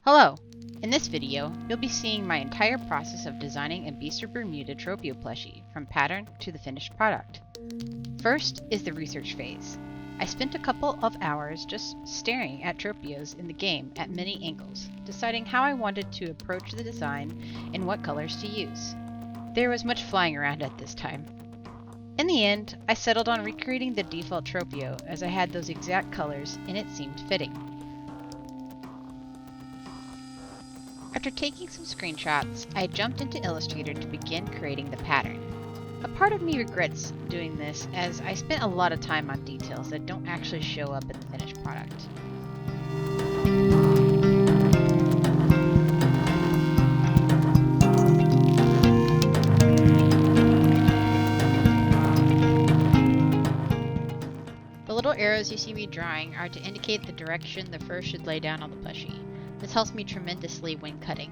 Hello! In this video, you'll be seeing my entire process of designing a Beast of Bermuda Tropeo plushie from pattern to the finished product. First is the research phase. I spent a couple of hours just staring at Tropeos in the game at many angles, deciding how I wanted to approach the design and what colors to use. There was much flying around at this time. In the end, I settled on recreating the default Tropeo as I had those exact colors and it seemed fitting. After taking some screenshots, I jumped into Illustrator to begin creating the pattern. A part of me regrets doing this as I spent a lot of time on details that don't actually show up in the finished product. The little arrows you see me drawing are to indicate the direction the fur should lay down on the plushie. This helps me tremendously when cutting.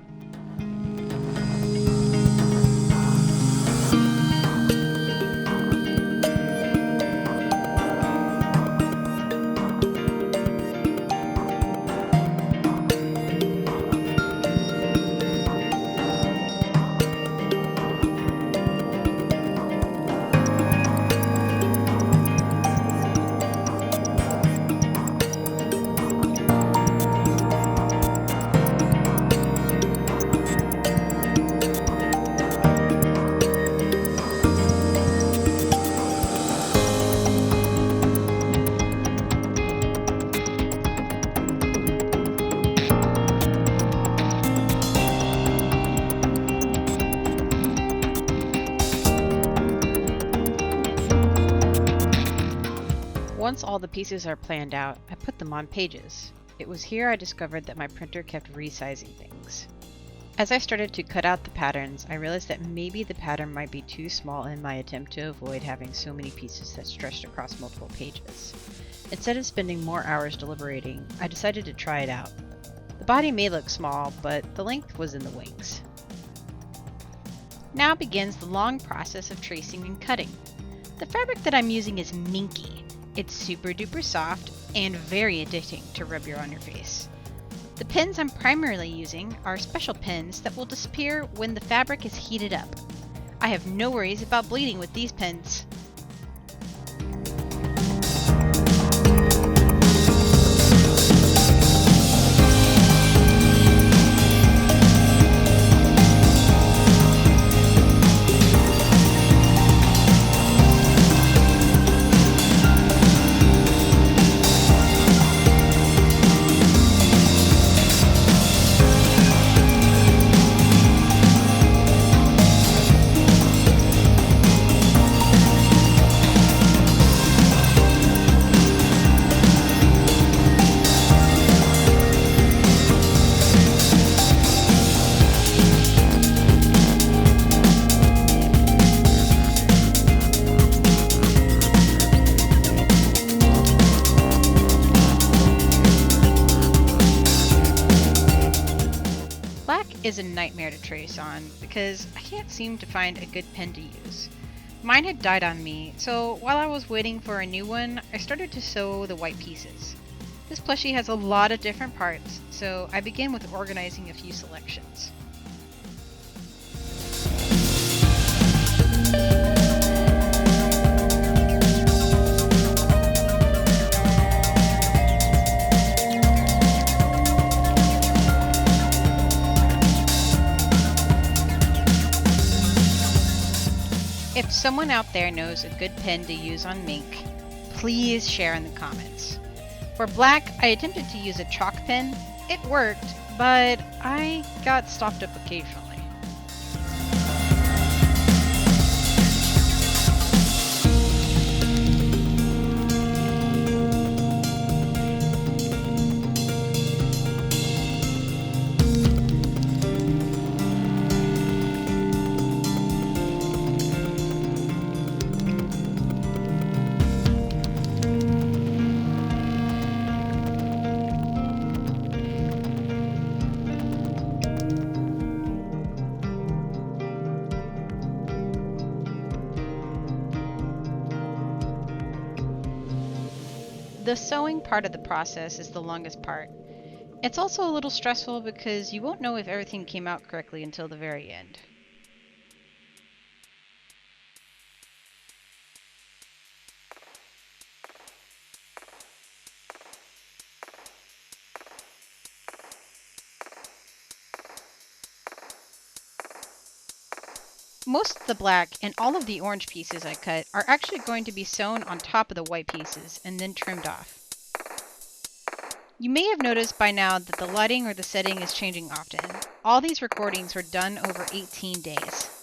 Once all the pieces are planned out, I put them on pages. It was here I discovered that my printer kept resizing things. As I started to cut out the patterns, I realized that maybe the pattern might be too small in my attempt to avoid having so many pieces that stretched across multiple pages. Instead of spending more hours deliberating, I decided to try it out. The body may look small, but the length was in the wings. Now begins the long process of tracing and cutting. The fabric that I'm using is minky. It's super duper soft and very addicting to rub on your face. The pens I'm primarily using are special pens that will disappear when the fabric is heated up. I have no worries about bleeding with these pens. Is a nightmare to trace on because I can't seem to find a good pen to use. Mine had died on me, so while I was waiting for a new one, I started to sew the white pieces. This plushie has a lot of different parts, so I began with organizing a few selections. If someone out there knows a good pen to use on mink, please share in the comments. For black, I attempted to use a chalk pen. It worked, but I got stopped up occasionally. The sewing part of the process is the longest part. It's also a little stressful because you won't know if everything came out correctly until the very end. Most of the black and all of the orange pieces I cut are actually going to be sewn on top of the white pieces and then trimmed off. You may have noticed by now that the lighting or the setting is changing often. All these recordings were done over 18 days.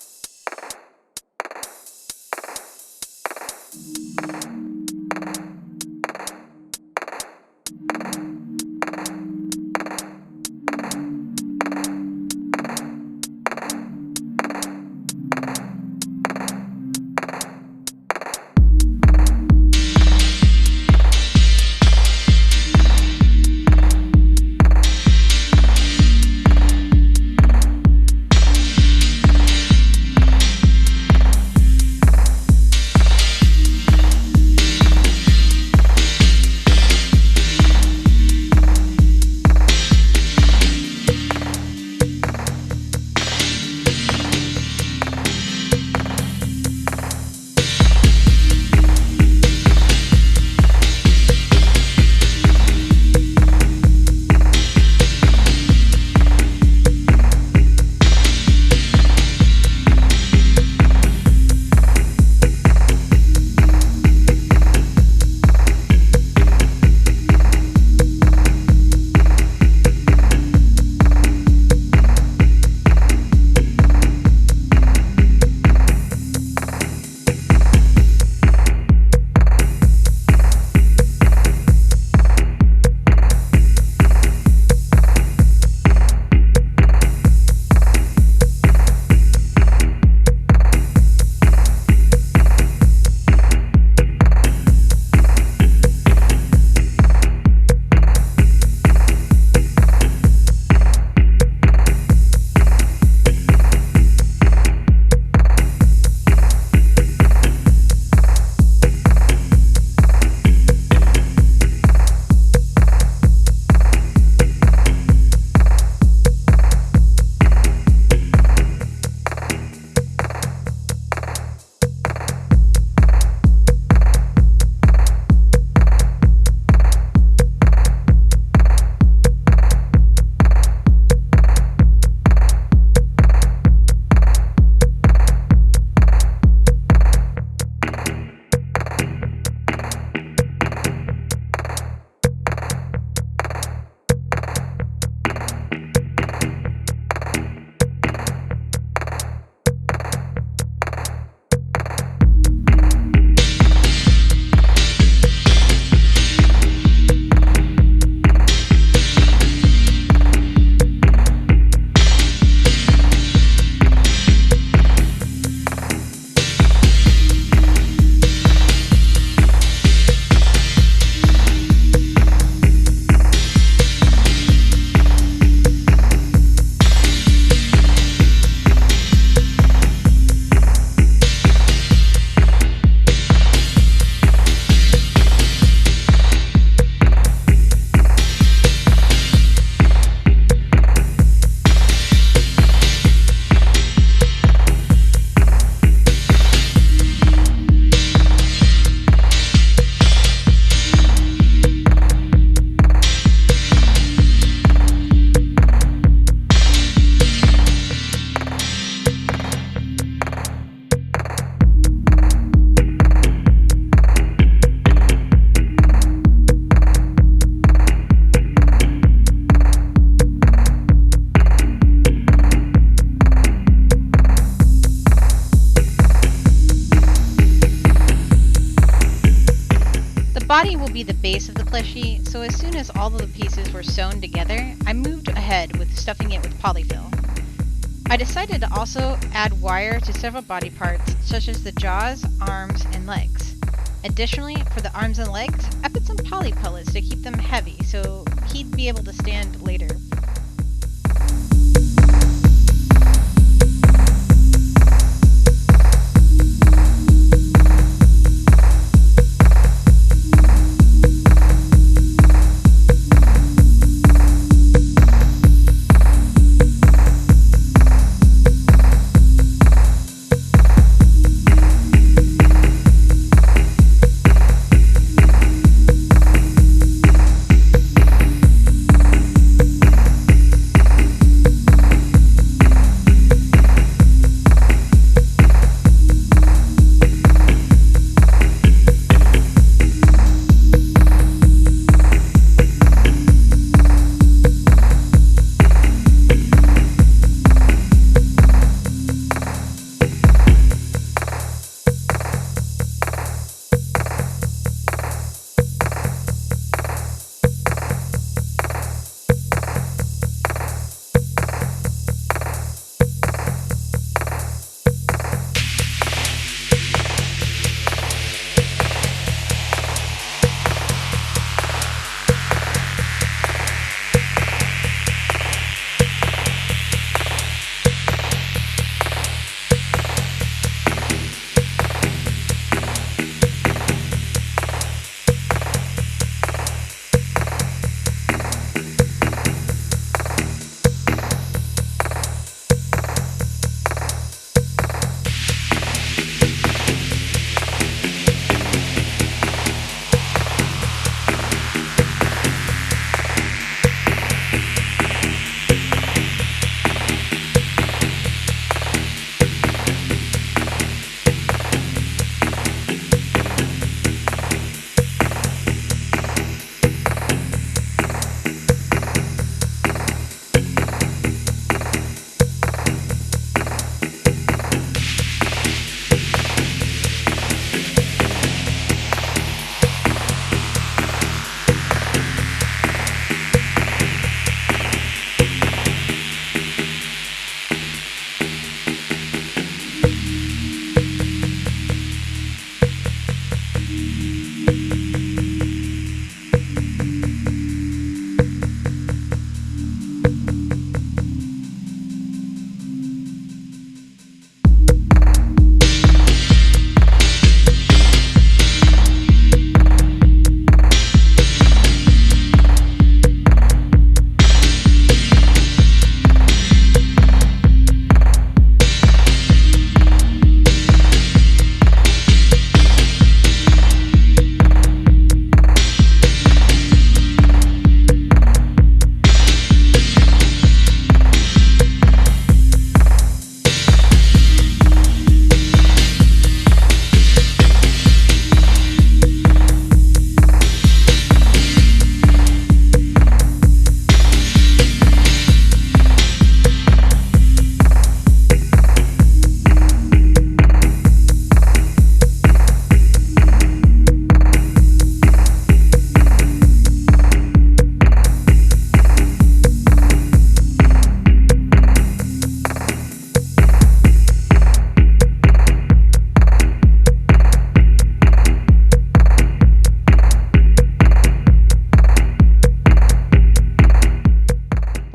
body will be the base of the plushie, so as soon as all of the pieces were sewn together, I moved ahead with stuffing it with polyfill. I decided to also add wire to several body parts, such as the jaws, arms, and legs. Additionally, for the arms and legs, I put some poly pellets to keep them heavy so he'd be able to stand later.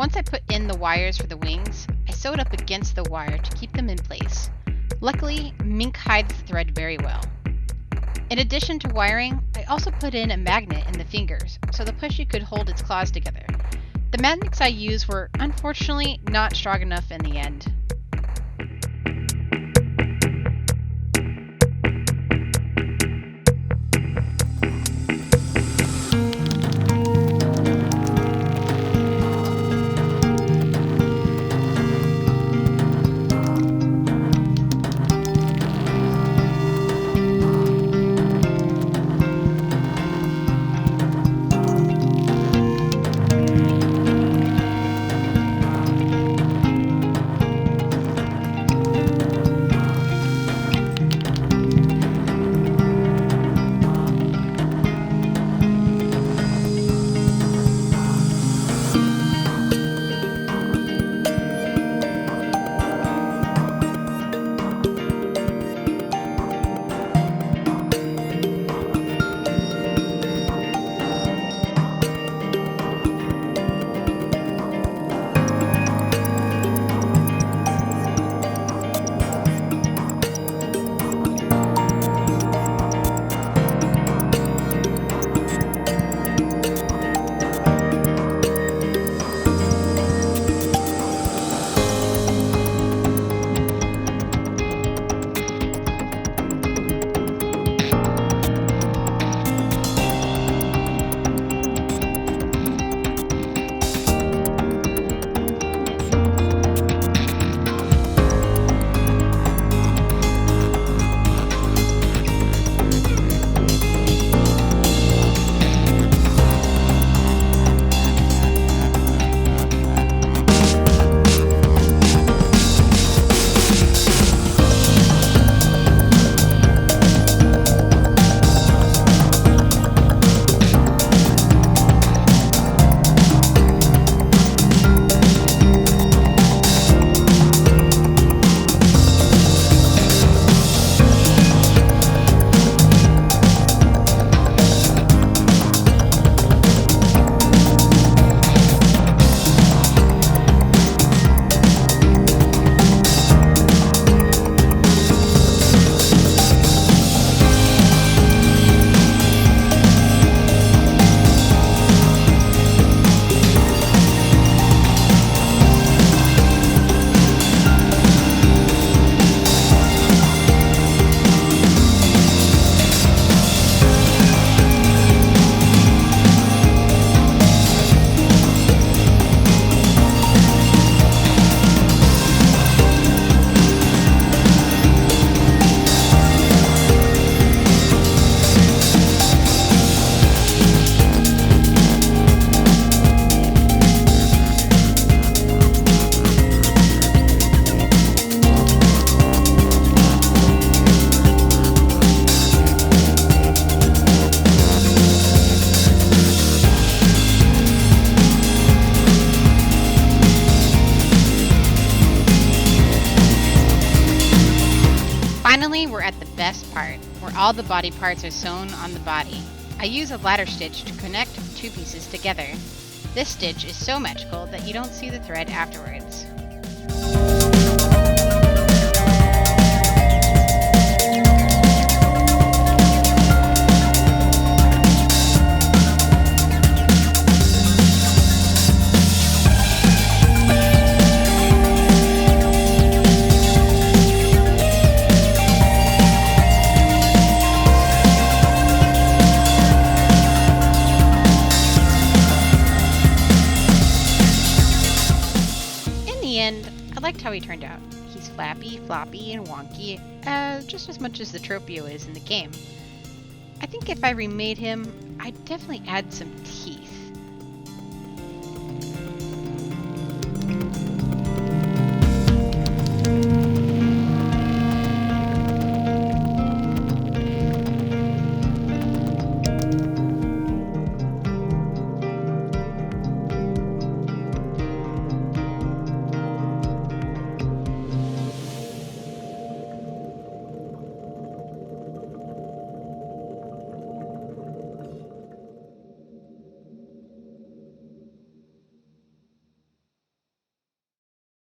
Once I put in the wires for the wings, I sewed up against the wire to keep them in place. Luckily, mink hides the thread very well. In addition to wiring, I also put in a magnet in the fingers so the plushie could hold its claws together. The magnets I used were unfortunately not strong enough in the end. Finally, we're at the best part, where all the body parts are sewn on the body. I use a ladder stitch to connect two pieces together. This stitch is so magical that you don't see the thread afterwards. I liked how he turned out. He's flappy, floppy, and wonky, just as much as the Tropeo is in the game. I think if I remade him, I'd definitely add some teeth.